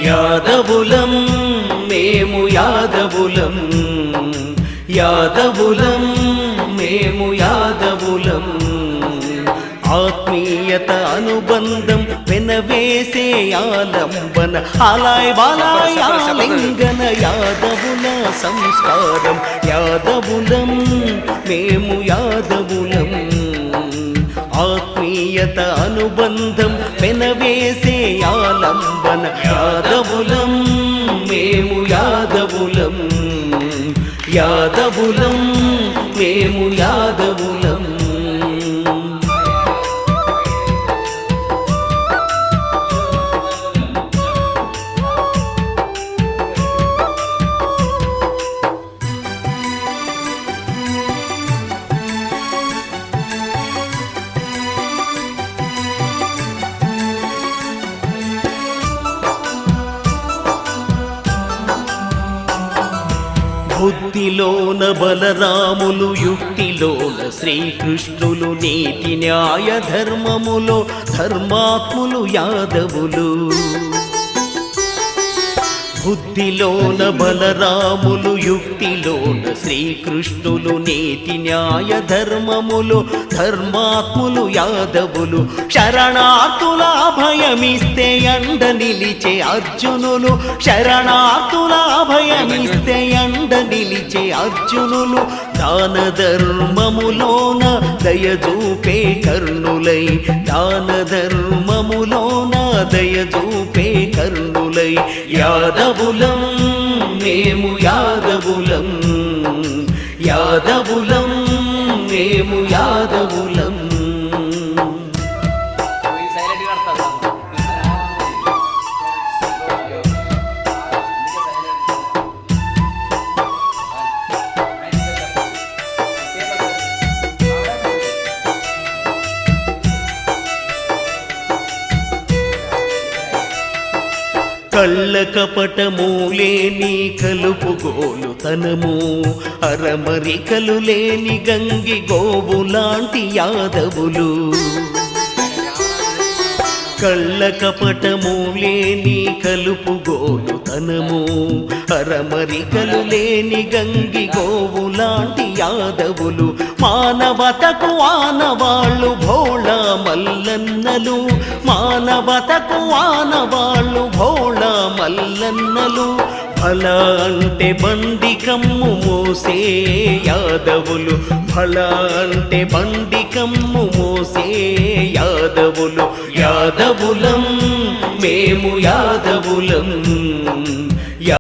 యాదవులం మేము యాదవులం, యాదవులం మేము యాదవులం. ఆత్మీయత అనుబంధం వెనవేసే ఆలంబన ఆలాయ్ బాలాయ్ ఆలింగన యాదవుల సంస్కారం. యాదవులం మేము యాదవులం, ఆత్మీయత అనుబంధం వెనవేసే ఆలంబన. యాదవులం మేము యాదవులం, యాదవులం మేము యాదవులం. బుద్ధిలోన బలరాములు, యుక్తిలోన శ్రీకృష్ణులు, నీతి న్యాయ ధర్మములో ధర్మాత్ములు యాదవులు. బుద్ధిలోన బలరాములు, యుక్తిలోన శ్రీకృష్ణులు, నీతి న్యాయ ధర్మములు ధర్మాత్ములు యాదవులు. శరణార్థుల అభయమిస్తే అండ నిలిచే అర్జునులు, శరణార్థుల అభయమిస్తే అండ నిలిచే అర్జునులు. దాన ధర్మములోన దయజూపే కర్ణులై, దాన ధర్మములోన దయజూపే కర్ణులై. యాదవులం మేము యాదవులం, యాదవులం మేము యాదవులం. కళ్ళ కపటము లేని కలుపుగోలు తనము, అరమరికలు లేని గంగి గోవు లాంటి యాదవులు. కళ్ళ కపటము లేని కలుపుగోలు తనము, అరమరికలు లేని గంగి గోవు లాంటి యాదవులు. మానవతకు ఆనవాళ్ళు భోళా మల్లన్నలు, మానవతకు ఆనవాళ్ళు భోళా మల్లన్నలు. ఫల అంటే బండి కమ్ము మోసే యాదవులు, ఫల అంటే బండి కమ్ము మోసే యాదవులు. యాదవులం మేము యాదవులం,